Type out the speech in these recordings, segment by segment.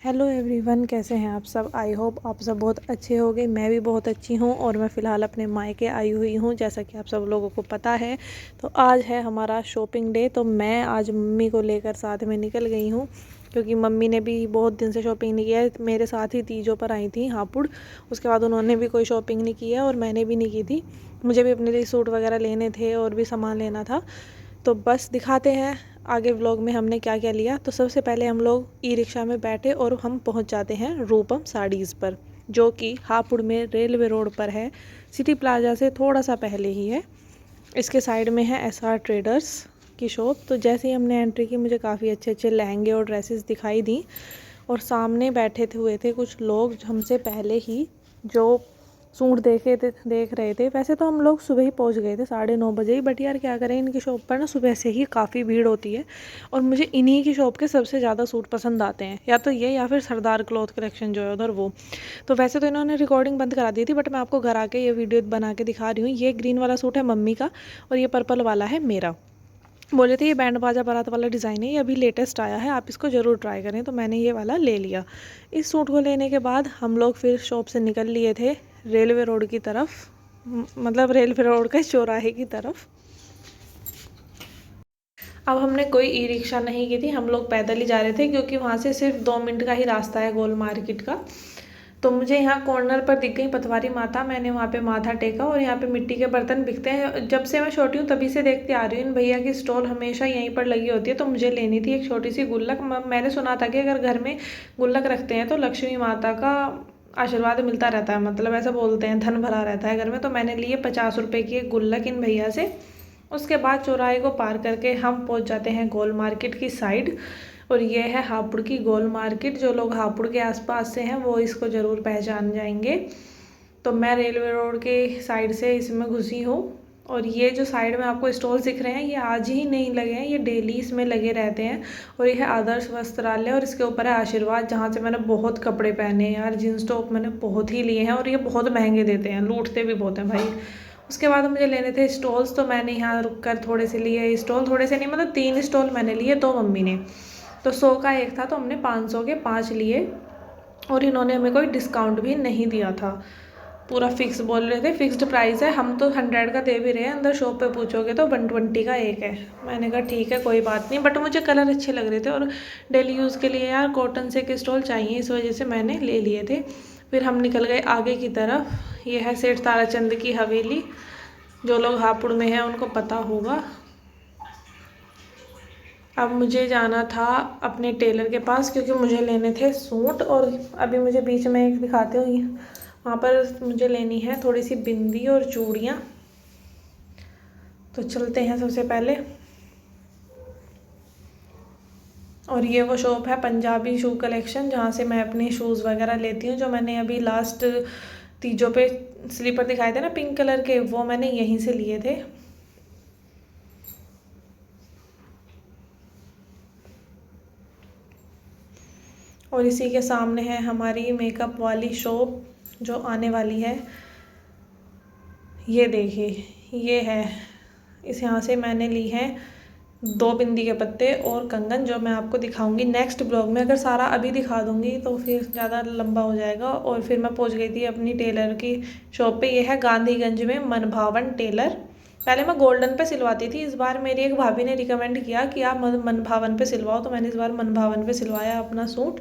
Hello everyone, कैसे हैं आप सब। आई होप आप सब बहुत अच्छे होंगे। मैं भी बहुत अच्छी हूँ और मैं फ़िलहाल अपने मायके आई हुई हूँ, जैसा कि आप सब लोगों को पता है। तो आज है हमारा शॉपिंग डे। तो मैं आज मम्मी को लेकर साथ में निकल गई हूँ, क्योंकि मम्मी ने भी बहुत दिन से शॉपिंग नहीं किया है। मेरे साथ ही तीजों पर आई थी हापुड़, उसके बाद उन्होंने भी कोई शॉपिंग नहीं की है और मैंने भी नहीं की थी। मुझे भी अपने लिए सूट वगैरह लेने थे और भी सामान लेना था। तो बस दिखाते हैं आगे व्लॉग में हमने क्या क्या लिया। तो सबसे पहले हम लोग ई रिक्शा में बैठे और हम पहुंच जाते हैं रूपम साड़ीज़ पर, जो कि हापुड़ में रेलवे रोड पर है। सिटी प्लाजा से थोड़ा सा पहले ही है। इसके साइड में है एसआर ट्रेडर्स की शॉप। तो जैसे ही हमने एंट्री की, मुझे काफ़ी अच्छे अच्छे लहंगे और ड्रेसेस दिखाई दी और सामने बैठे हुए थे कुछ लोग हमसे पहले ही, जो सूट देख रहे थे। वैसे तो हम लोग सुबह ही पहुंच गए थे 9:30 बजे ही, बट यार क्या करें, इनकी शॉप पर ना सुबह से ही काफ़ी भीड़ होती है और मुझे इन्हीं की शॉप के सबसे ज़्यादा सूट पसंद आते हैं, या तो ये या फिर सरदार क्लॉथ कलेक्शन जो है उधर वो। तो वैसे तो इन्होंने रिकॉर्डिंग बंद करा दी थी, बट मैं आपको घर आके ये वीडियो बना के दिखा रही हूँ। ये ग्रीन वाला सूट है मम्मी का और ये पर्पल वाला है मेरा। बोले थे ये बैंड बाजा बारात वाला डिज़ाइन है, ये अभी लेटेस्ट आया है, आप इसको ज़रूर ट्राई करें। तो मैंने ये वाला ले लिया। इस सूट को लेने के बाद हम लोग फिर शॉप से निकल लिए थे रेलवे रोड की तरफ, मतलब रेलवे रोड के चौराहे की तरफ। अब हमने कोई ई रिक्शा नहीं की थी, हम लोग पैदल ही जा रहे थे, क्योंकि वहाँ से सिर्फ 2 मिनट का ही रास्ता है गोल मार्केट का। तो मुझे यहाँ कॉर्नर पर दिख गई पतवारी माता, मैंने वहाँ पे माथा टेका और यहाँ पे मिट्टी के बर्तन बिकते हैं। जब से मैं छोटी हूँ तभी से देखती आ रही हूँ, इन भैया की स्टॉल हमेशा यहीं पर लगी होती है। तो मुझे लेनी थी एक छोटी सी गुल्लक। मैंने सुना था कि अगर घर में गुल्लक रखते हैं तो लक्ष्मी माता का आशीर्वाद मिलता रहता है, मतलब ऐसा बोलते हैं, धन भरा रहता है घर में। तो मैंने लिए 50 रुपये की एक गुल्लक इन भैया से। उसके बाद चौराहे को पार करके हम पहुँच जाते हैं गोल मार्केट की साइड। और ये है हापुड़ की गोल मार्केट। जो लोग हापुड़ के आसपास से हैं वो इसको ज़रूर पहचान जाएंगे। तो मैं रेलवे रोड के साइड से इसमें घुसी हूँ। और ये जो साइड में आपको स्टॉल दिख रहे हैं, ये आज ही नहीं लगे हैं, ये डेली इसमें लगे रहते हैं। और ये है आदर्श वस्त्रालय और इसके ऊपर है आशीर्वाद, जहाँ से मैंने बहुत कपड़े पहने हैं यार। जीन्स टॉप मैंने बहुत ही लिए हैं और ये बहुत महंगे देते हैं, लूटते भी बहुत हैं भाई। उसके बाद मुझे लेने थे स्टॉल्स, तो मैंने यहाँ रुक कर थोड़े से लिए स्टॉल। थोड़े से नहीं, मतलब 3 स्टॉल मैंने लिए, 2 मम्मी ने। तो 100 का एक था, तो हमने 500 के 5 लिए। और इन्होंने हमें कोई डिस्काउंट भी नहीं दिया था, पूरा फिक्स बोल रहे थे, फिक्स्ड प्राइस है। हम तो 100 का दे भी रहे हैं, अंदर शॉप पे पूछोगे तो 120 का एक है। मैंने कहा ठीक है कोई बात नहीं, बट मुझे कलर अच्छे लग रहे थे और डेली यूज़ के लिए यार कॉटन से के स्टॉल चाहिए, इस वजह से मैंने ले लिए थे। फिर हम निकल गए आगे की तरफ। ये है सेठ ताराचंद की हवेली, जो लोग हापुड़ में हैं उनको पता होगा। अब मुझे जाना था अपने टेलर के पास, क्योंकि मुझे लेने थे सूट। और अभी मुझे बीच में एक दिखाते हो, वहाँ पर मुझे लेनी है थोड़ी सी बिंदी और चूड़ियाँ। तो चलते हैं सबसे पहले। और ये वो शॉप है पंजाबी शू कलेक्शन, जहाँ से मैं अपने शूज़ वगैरह लेती हूँ। जो मैंने अभी लास्ट तीजों पे स्लीपर दिखाए थे ना पिंक कलर के, वो मैंने यहीं से लिए थे। और इसी के सामने है हमारी मेकअप वाली शॉप जो आने वाली है। ये देखिए, ये है, इस यहाँ से मैंने ली है 2 बिंदी के पत्ते और कंगन, जो मैं आपको दिखाऊंगी नेक्स्ट ब्लॉग में। अगर सारा अभी दिखा दूंगी तो फिर ज़्यादा लंबा हो जाएगा। और फिर मैं पहुँच गई थी अपनी टेलर की शॉप पे। ये है गांधीगंज में मनभावन टेलर। पहले मैं गोल्डन पे सिलवाती थी, इस बार मेरी एक भाभी ने रिकमेंड किया कि आप मनभावन पे सिलवाओ, तो मैंने इस बार मनभावन पे सिलवाया अपना सूट।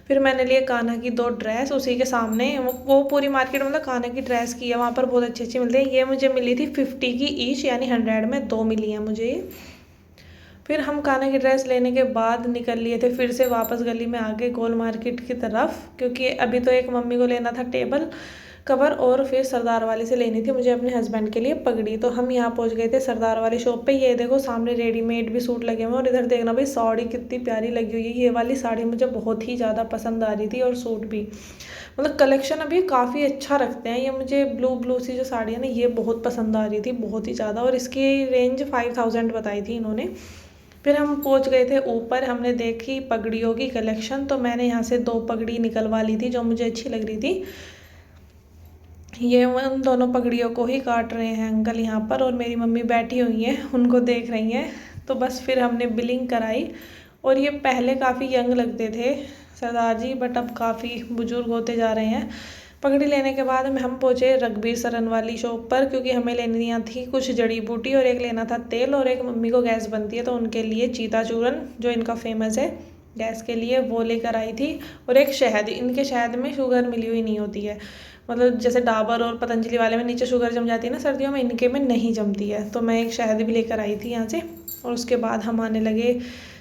फिर मैंने लिए कान्हा की 2 ड्रेस, उसी के सामने वो पूरी मार्केट मतलब कान्हा की ड्रेस की है, वहाँ पर बहुत अच्छी अच्छी मिलती है। ये मुझे मिली थी 50 की ईच, यानी 100 में 2 मिली हैं मुझे ये। फिर हम कान्हा की ड्रेस लेने के बाद निकल लिए थे फिर से वापस गली में आके गोल मार्केट की तरफ, क्योंकि अभी तो एक मम्मी को लेना था टेबल कवर और फिर सरदार वाली से लेनी थी मुझे अपने हस्बैंड के लिए पगड़ी। तो हम यहाँ पहुँच गए थे सरदार वाली शॉप पे। ये देखो सामने रेडीमेड भी सूट लगे हुए हैं, और इधर देखना भाई साड़ी कितनी प्यारी लगी हुई है। ये वाली साड़ी मुझे बहुत ही ज़्यादा पसंद आ रही थी, और सूट भी, मतलब कलेक्शन अभी काफ़ी अच्छा रखते हैं। ये मुझे ब्लू ब्लू सी जो साड़ी है ना, ये बहुत पसंद आ रही थी, बहुत ही ज़्यादा। और इसकी रेंज 5000 बताई थी इन्होंने। फिर हम पहुंच गए थे ऊपर, हमने देखी पगड़ियों की कलेक्शन। तो मैंने यहाँ से 2 पगड़ी निकलवा ली थी जो मुझे अच्छी लग रही थी। ये उन दोनों पगड़ियों को ही काट रहे हैं अंकल यहाँ पर, और मेरी मम्मी बैठी हुई हैं उनको देख रही हैं। तो बस फिर हमने बिलिंग कराई। और ये पहले काफ़ी यंग लगते थे, सरदार जी, बट अब काफ़ी बुजुर्ग होते जा रहे हैं। पगड़ी लेने के बाद में हम पहुँचे रघबीर सरन वाली शॉप पर, क्योंकि हमें लेनी थी कुछ जड़ी बूटी और एक लेना था तेल, और एक मम्मी को गैस बनती है तो उनके लिए चीता चूरन जो इनका फेमस है गैस के लिए, वो लेकर आई थी। और एक शहद, इनके शहद में शुगर मिली हुई नहीं होती है, मतलब जैसे डाबर और पतंजलि वाले में नीचे शुगर जम जाती है ना सर्दियों में, इनके में नहीं जमती है। तो मैं एक शहद भी लेकर आई थी यहाँ से। और उसके बाद हम आने लगे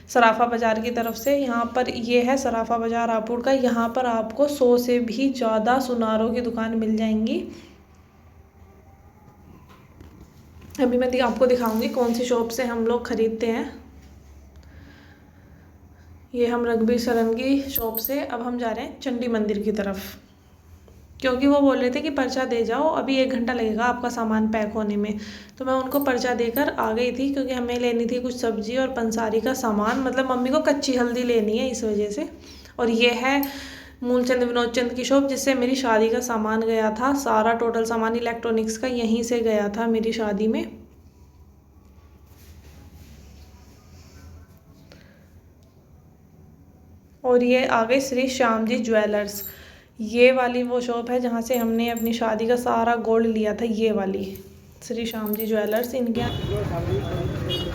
सराफा बाज़ार की तरफ से। यहाँ पर ये है सराफा बाज़ार रायपुर का। यहाँ पर आपको 100 से भी ज़्यादा सुनारों की दुकान मिल जाएंगी। अभी मैं आपको दिखाऊंगी कौन सी शॉप से हम लोग ख़रीदते हैं। ये हम रघबीर सरन की शॉप से अब हम जा रहे हैं चंडी मंदिर की तरफ, क्योंकि वो बोल रहे थे कि पर्चा दे जाओ, अभी 1 घंटा लगेगा आपका सामान पैक होने में। तो मैं उनको पर्चा देकर आ गई थी, क्योंकि हमें लेनी थी कुछ सब्जी और पंसारी का सामान, मतलब मम्मी को कच्ची हल्दी लेनी है इस वजह से। और ये है मूलचंद विनोद चंद की शॉप, जिससे मेरी शादी का सामान गया था। सारा टोटल सामान इलेक्ट्रॉनिक्स का यहीं से गया था मेरी शादी में। और ये आ गए श्री श्याम जी ज्वेलर्स। ये वाली वो शॉप है जहाँ से हमने अपनी शादी का सारा गोल्ड लिया था, ये वाली श्री श्याम जी ज्वेलर्स। इनके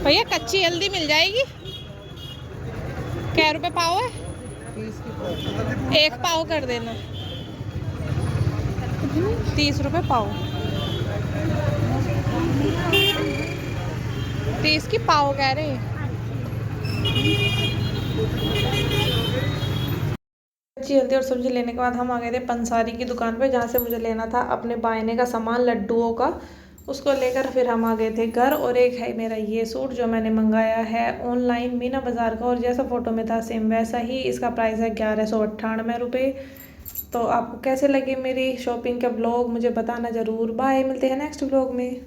भैया कच्ची हल्दी मिल जाएगी? क्या रुपए पाव है? 1 पाव कर देना। 30 रुपए पाव। 30 की पाव कह रहे हैं। कच्ची हल्दी और सब्जी लेने के बाद हम आ गए थे पंसारी की दुकान पे, जहाँ से मुझे लेना था अपने बायने का सामान लड्डुओं का। उसको लेकर फिर हम आ गए थे घर। और एक है मेरा ये सूट जो मैंने मंगाया है ऑनलाइन मीना बाज़ार का, और जैसा फ़ोटो में था सेम वैसा ही। इसका प्राइस है 1198 रुपये। तो आपको कैसे लगे मेरी शॉपिंग का ब्लॉग मुझे बताना ज़रूर। बाय, मिलते हैं नेक्स्ट ब्लॉग में।